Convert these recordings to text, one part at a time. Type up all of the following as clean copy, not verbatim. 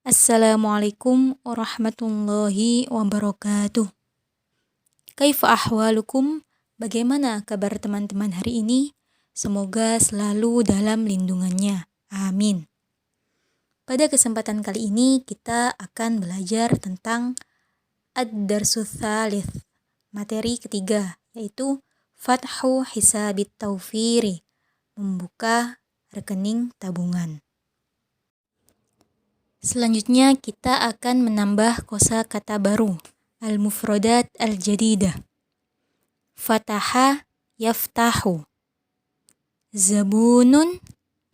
Assalamualaikum warahmatullahi wabarakatuh. Kaifa ahwalukum? Bagaimana kabar teman-teman hari ini? Semoga selalu dalam lindungannya. Amin. Pada kesempatan kali ini kita akan belajar tentang ad-darsus tsalits, materi ketiga, yaitu Fathu Hisabit Tawfiri, membuka rekening tabungan. Selanjutnya kita akan menambah kosakata baru, al-mufradat al-jadidah. Fataha yaftahu. Zabunun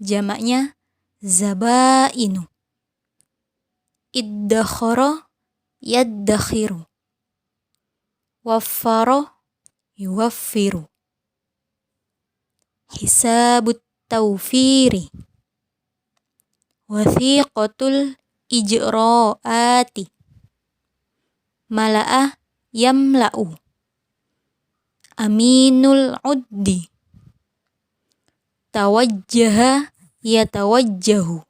jamaknya zabainu. Iddakhara yaddakhiru. Waffara yuwaffiru. Hisabut tawfiri. Wathiqatul ijra'ati. Mala'ah yamla'u. Aminul uddi. Tawajjaha yatawajjahu.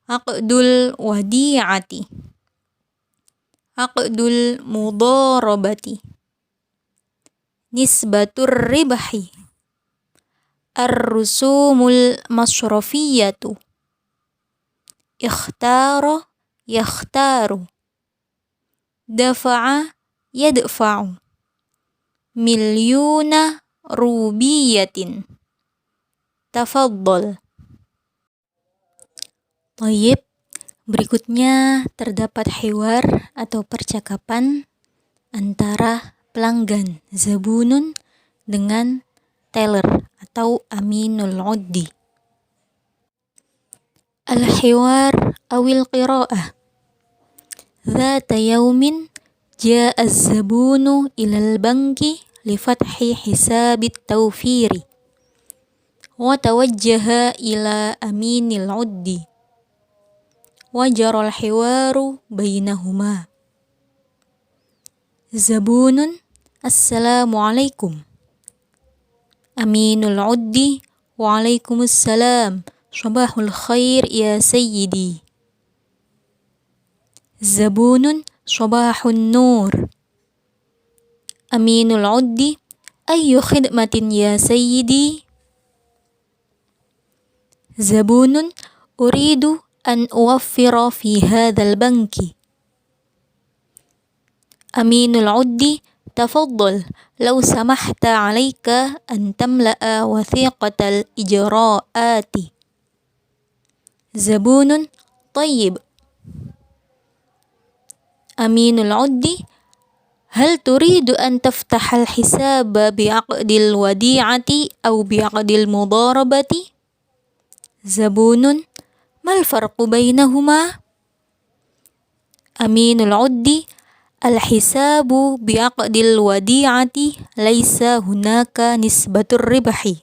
Aqdul wadi'ati. Aqdul mudharabati. Nisbatur ribahi. Ar-rusumul masrafiyatu. Ikhtara yakhtaru. Dafa'a yadfa'u. Milyuna rubiyatin. Tafaddal. Thayyib, berikutnya terdapat hiwar atau percakapan antara pelanggan zabunun dengan teller atau aminul uddi. Al-hiwar awil qira'ah. Dhata yawmin ja'a az-zabunu ilal banki li fathi hisabit tawfiri wa tawajjaha ila aminil uddi wa jaral hiwaru bainahuma. Zabunun, assalamualaikum. Aminul uddi, waalaikumsalam. Sabahul khair ya sayyidi. Zabunun, sabahun nur. Aminul uddi, ayyu khidmatin ya sayyidi. Zabunun, uridu an uwaffira fi hadzal banki. Aminul uddi, tafaddal, law samahta alayka an tamla'a wathiqatal ijra'ati. Zabunun, tayyib. Aminul uddi, hal turidu an taftahal hisaba bi'aqdil wadi'ati aw bi'aqdil mudharabati? Zabunun, mal farqu bainahuma? Aminul uddi, al-hisabu bi'aqdil wadi'ati laysa hunaka nisbatur ribahi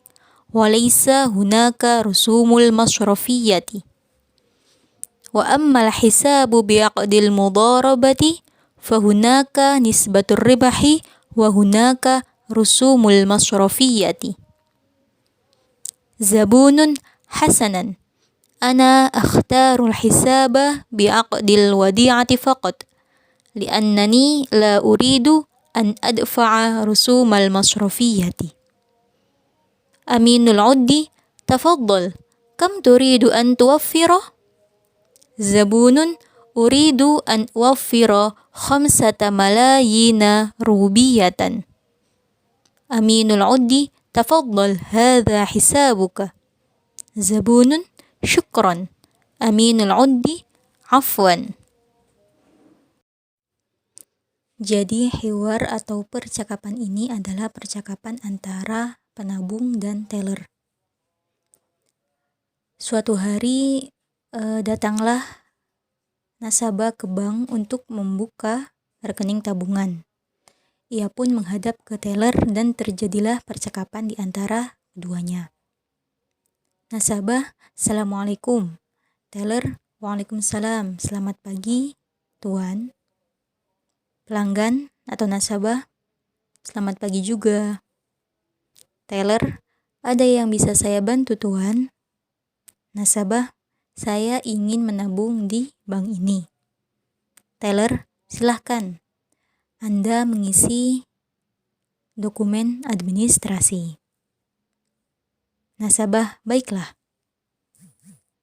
wa laysa hunaka rusumul masrafiyati. Wa ammal hisabu bi'aqdil mudharabati fahunaka nisbatur ribahi wa hunaka rusumul masrafiyati. Zabunun, hasanan. Ana akhtarul hisaba bi'aqdil wadi'ati faqat li'annani la uridu an adfa'a rusumal masrafiyati. Aminul uddi, tafaddal, kam turidu an tuwaffira? Zabunun, uridu an uwaffira 5 malayina rubiyatan. Aminul uddi, tafaddal, hadha hisabuka. Zabunun, syukran. Aminul uddi, afwan. Jadi hiwar atau percakapan ini adalah percakapan antara penabung dan teller. Suatu hari datanglah nasabah ke bank untuk membuka rekening tabungan. Ia pun menghadap ke teller dan terjadilah percakapan di antara keduanya. Nasabah, assalamualaikum. Teller, waalaikumsalam. Selamat pagi, tuan. Pelanggan atau nasabah, selamat pagi juga. Teller, ada yang bisa saya bantu, tuan? Nasabah, saya ingin menabung di bank ini. Teller, silahkan. Anda mengisi dokumen administrasi. Nasabah, baiklah.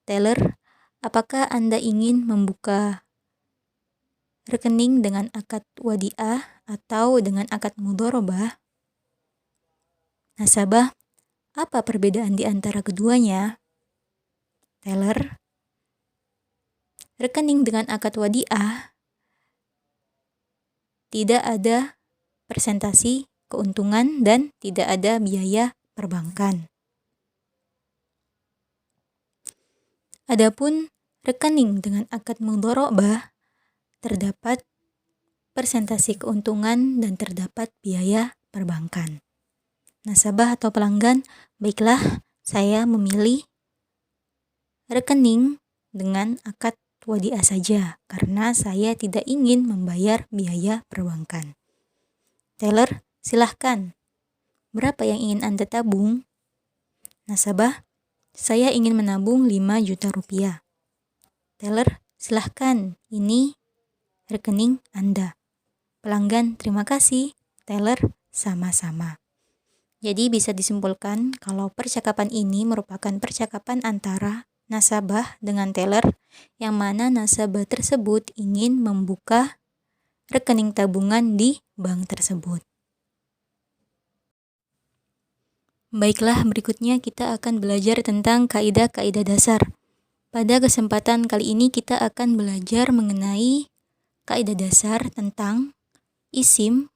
Teller, apakah Anda ingin membuka rekening dengan akad wadiah atau dengan akad mudharabah? Nasabah, apa perbedaan di antara keduanya? Teller, rekening dengan akad wadiah tidak ada persentasi keuntungan dan tidak ada biaya perbankan. Adapun rekening dengan akad mudharabah terdapat persentase keuntungan dan terdapat biaya perbankan. Nasabah atau pelanggan, baiklah, saya memilih rekening dengan akad wadiah saja karena saya tidak ingin membayar biaya perbankan. Teller, silahkan. Berapa yang ingin Anda tabung? Nasabah, saya ingin menabung 5 juta rupiah. Teller, silahkan. Ini rekening Anda. Pelanggan, terima kasih. Teller, sama-sama. Jadi bisa disimpulkan kalau percakapan ini merupakan percakapan antara nasabah dengan teller, yang mana nasabah tersebut ingin membuka rekening tabungan di bank tersebut. Baiklah, berikutnya kita akan belajar tentang kaidah-kaidah dasar. Pada kesempatan kali ini kita akan belajar mengenai kaidah dasar tentang isim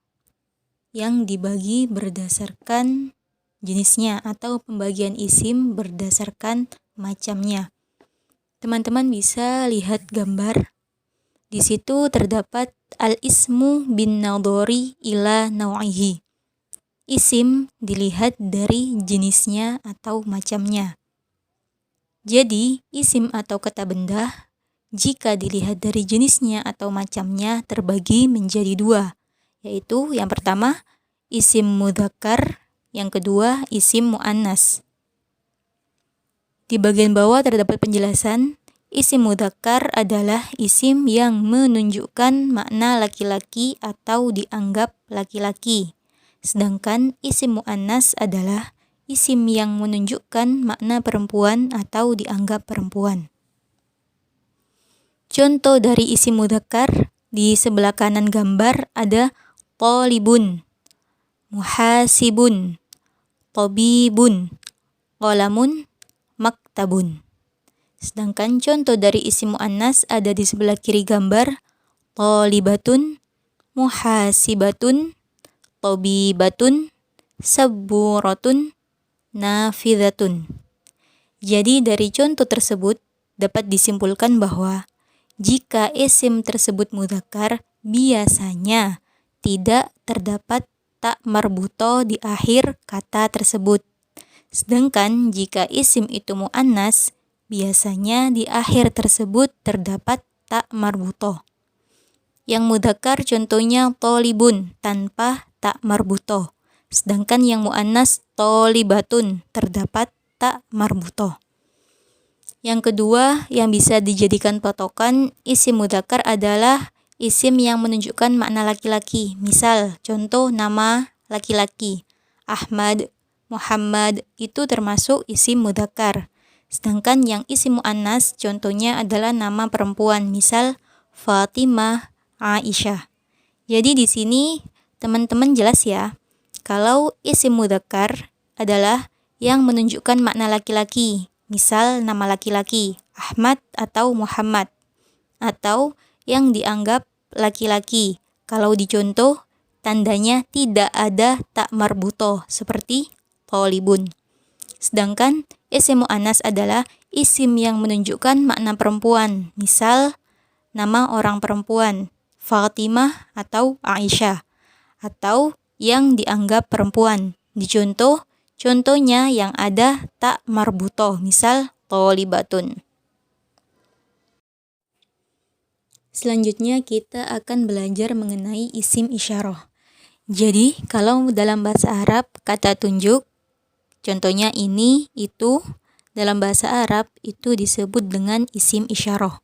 yang dibagi berdasarkan jenisnya atau pembagian isim berdasarkan macamnya. Teman-teman bisa lihat gambar. Di situ terdapat al-ismu bin nadhari ila naw'ihi. Isim dilihat dari jenisnya atau macamnya. Jadi, isim atau kata benda jika dilihat dari jenisnya atau macamnya terbagi menjadi dua, yaitu yang pertama isim mudzakkar, yang kedua isim muannas. Di bagian bawah terdapat penjelasan. Isim mudzakkar adalah isim yang menunjukkan makna laki-laki atau dianggap laki-laki. Sedangkan isim muannas adalah isim yang menunjukkan makna perempuan atau dianggap perempuan. Contoh dari isim mudzakkar di sebelah kanan gambar ada talibun, muhasibun, tabibun, qalamun, maktabun. Sedangkan contoh dari isim muannas ada di sebelah kiri gambar talibatun, muhasibatun, tabibatun, saburatun, nafidatun. Jadi dari contoh tersebut dapat disimpulkan bahwa jika isim tersebut mudzakkar, biasanya tidak terdapat ta marbuto di akhir kata tersebut. Sedangkan jika isim itu muannas, biasanya di akhir tersebut terdapat ta marbuto. Yang mudzakkar contohnya talibun tanpa ta marbuto. Sedangkan yang muannas talibatun terdapat ta marbuto. Yang kedua yang bisa dijadikan patokan isim mudzakkar adalah isim yang menunjukkan makna laki-laki. Misal, contoh nama laki-laki. Ahmad, Muhammad itu termasuk isim mudzakkar. Sedangkan yang isim muannas contohnya adalah nama perempuan. Misal, Fatimah, Aisyah. Jadi di sini teman-teman jelas ya, kalau isim mudzakkar adalah yang menunjukkan makna laki-laki. Misal nama laki-laki, Ahmad atau Muhammad. Atau yang dianggap laki-laki. Kalau dicontoh, tandanya tidak ada ta marbuto seperti talibun. Sedangkan isim muannas adalah isim yang menunjukkan makna perempuan. Misal nama orang perempuan, Fatimah atau Aisyah. Atau yang dianggap perempuan. Contohnya yang ada ta marbuto, misal talibatun. Selanjutnya kita akan belajar mengenai isim isyarah. Jadi kalau dalam bahasa Arab kata tunjuk, contohnya ini, itu, dalam bahasa Arab itu disebut dengan isim isyarah.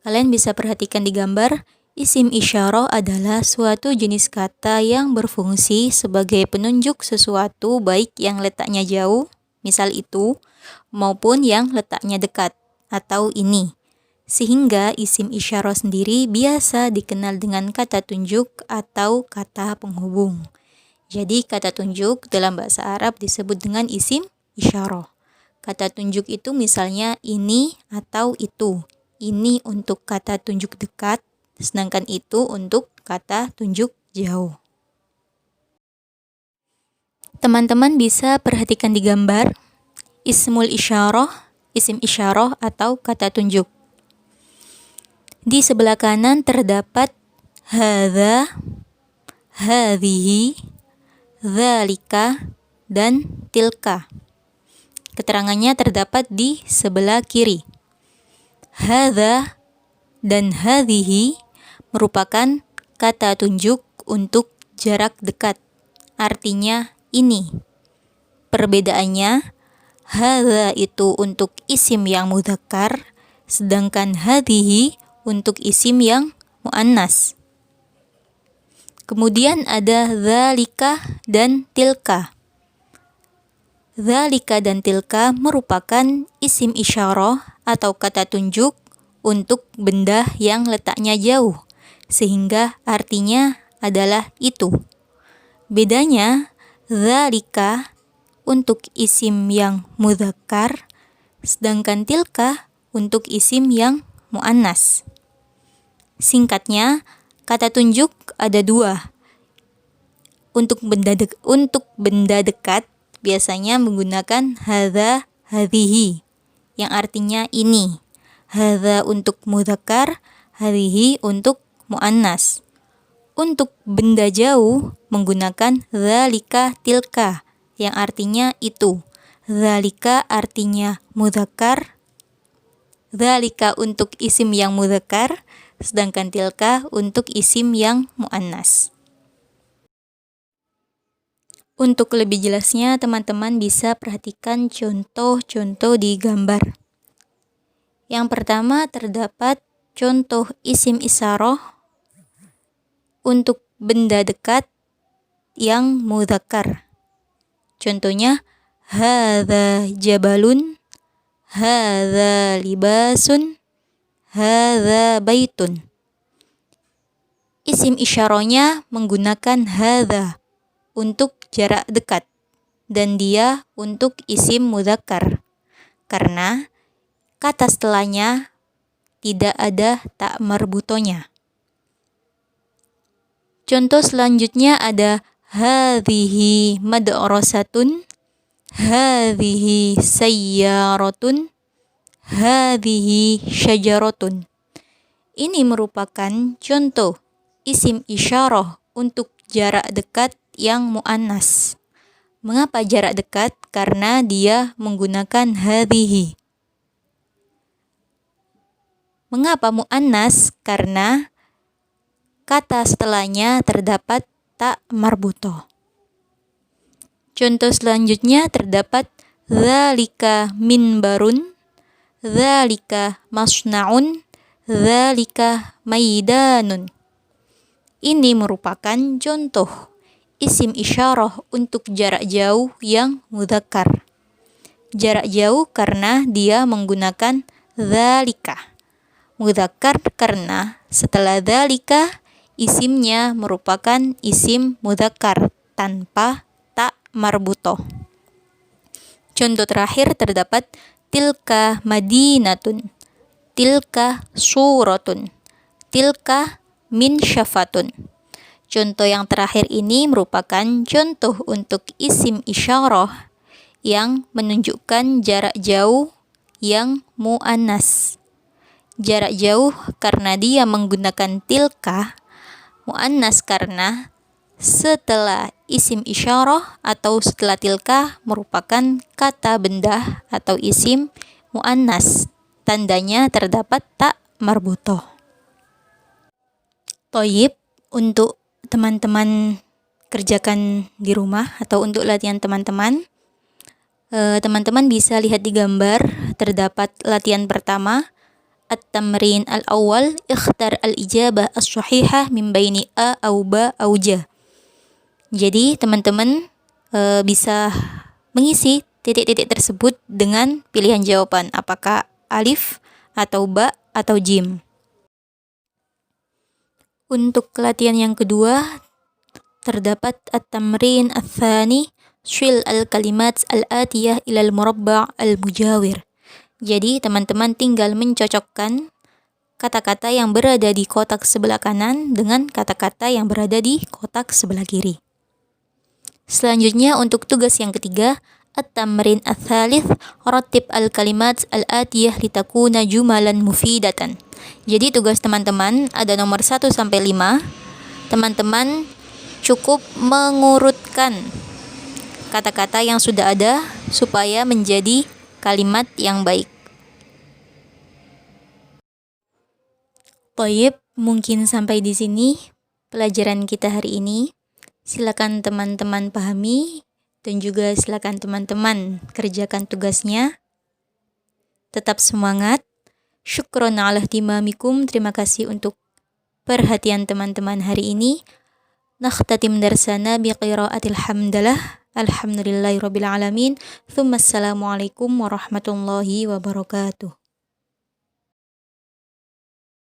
Kalian bisa perhatikan di gambar, isim isyarah adalah suatu jenis kata yang berfungsi sebagai penunjuk sesuatu baik yang letaknya jauh, misal itu, maupun yang letaknya dekat, atau ini. Sehingga isim isyarah sendiri biasa dikenal dengan kata tunjuk atau kata penghubung. Jadi kata tunjuk dalam bahasa Arab disebut dengan isim isyarah. Kata tunjuk itu misalnya ini atau itu. Ini untuk kata tunjuk dekat, sedangkan itu untuk kata tunjuk jauh. Teman-teman bisa perhatikan di gambar ismul isyarah, isim isyarah atau kata tunjuk. Di sebelah kanan terdapat hadza, hadhihi, dzalika, dan tilka. Keterangannya terdapat di sebelah kiri. Hadza dan hadhihi merupakan kata tunjuk untuk jarak dekat. Artinya ini. Perbedaannya, hadza itu untuk isim yang mudzakkar, sedangkan hadhihi untuk isim yang muannas. Kemudian ada dzalika dan tilka. Dzalika dan tilka merupakan isim isyarah atau kata tunjuk untuk benda yang letaknya jauh, sehingga artinya adalah itu. Bedanya, dzalika untuk isim yang mudzakkar, sedangkan tilka untuk isim yang muannas. Singkatnya, kata tunjuk ada dua. Untuk benda dekat biasanya menggunakan hadza, hadhihi, yang artinya ini. Hadza untuk mudzakkar, hadhihi untuk muannas. Untuk benda jauh menggunakan dzalika, tilka, yang artinya itu. Dzalika artinya mudzakkar, dzalika untuk isim yang mudzakkar, sedangkan tilka untuk isim yang muannas. Untuk lebih jelasnya, teman-teman bisa perhatikan contoh-contoh di gambar. Yang pertama terdapat contoh isim isyarah untuk benda dekat yang mudzakkar. Contohnya, hadza jabalun, hadza libasun, hadza baitun. Isim isyarahnya menggunakan hadza untuk jarak dekat dan dia untuk isim mudzakkar karena kata setelahnya tidak ada ta marbutonya. Contoh selanjutnya ada hadhihi madrasatun, hadhihi sayyaratun, hadhihi syajaratun. Ini merupakan contoh isim isyarah untuk jarak dekat yang muannas. Mengapa jarak dekat? Karena dia menggunakan hadhihi. Mengapa muannas? Karena kata setelahnya terdapat ta marbutoh. Contoh selanjutnya terdapat dzalika minbarun, dzalika masna'un, dzalika maidanun. Ini merupakan contoh isim isyarah untuk jarak jauh yang mudzakkar. Jarak jauh karena dia menggunakan dzalika. Mudzakkar karena setelah dzalika isimnya merupakan isim mudzakkar tanpa ta marbutoh. Contoh terakhir terdapat tilka madinatun, tilka suratun, tilka min syafatun. Contoh yang terakhir ini merupakan contoh untuk isim isyarah yang menunjukkan jarak jauh yang muannas. Jarak jauh karena dia menggunakan tilka, muannas karena setelah isim isyarah atau setelah tilka merupakan kata benda atau isim muannas. Tandanya terdapat ta marbutoh. Toyib, untuk teman-teman kerjakan di rumah atau untuk latihan teman-teman, Teman-teman bisa lihat di gambar, terdapat latihan pertama, at-tamrin al-awwal, ikhtar al-ijabah as-sahihah min baini a au ba au ja. Jadi teman-teman bisa mengisi titik-titik tersebut dengan pilihan jawaban, apakah alif atau ba atau jim. Untuk latihan yang kedua, terdapat at-tamrin ats-tsani, syil al-kalimat al-atiyah ilal murabba' al-mujawir. Jadi teman-teman tinggal mencocokkan kata-kata yang berada di kotak sebelah kanan dengan kata-kata yang berada di kotak sebelah kiri. Selanjutnya untuk tugas yang ketiga, at-tamrin ats-tsalits, rattib al-kalimat al-atiyah litakuna jumalan mufidatan. Jadi tugas teman-teman ada nomor 1 sampai 5. Teman-teman cukup mengurutkan kata-kata yang sudah ada supaya menjadi kalimat yang baik. Baik, mungkin sampai di sini pelajaran kita hari ini. Silakan teman-teman pahami dan juga silakan teman-teman kerjakan tugasnya. Tetap semangat. Syukron ala ihtimamikum. Terima kasih untuk perhatian teman-teman hari ini. Nakhtatim darsana biqiraatil hamdalah. Alhamdulillahirabbil alamin. Tsumma assalamualaikum warahmatullahi wabarakatuh.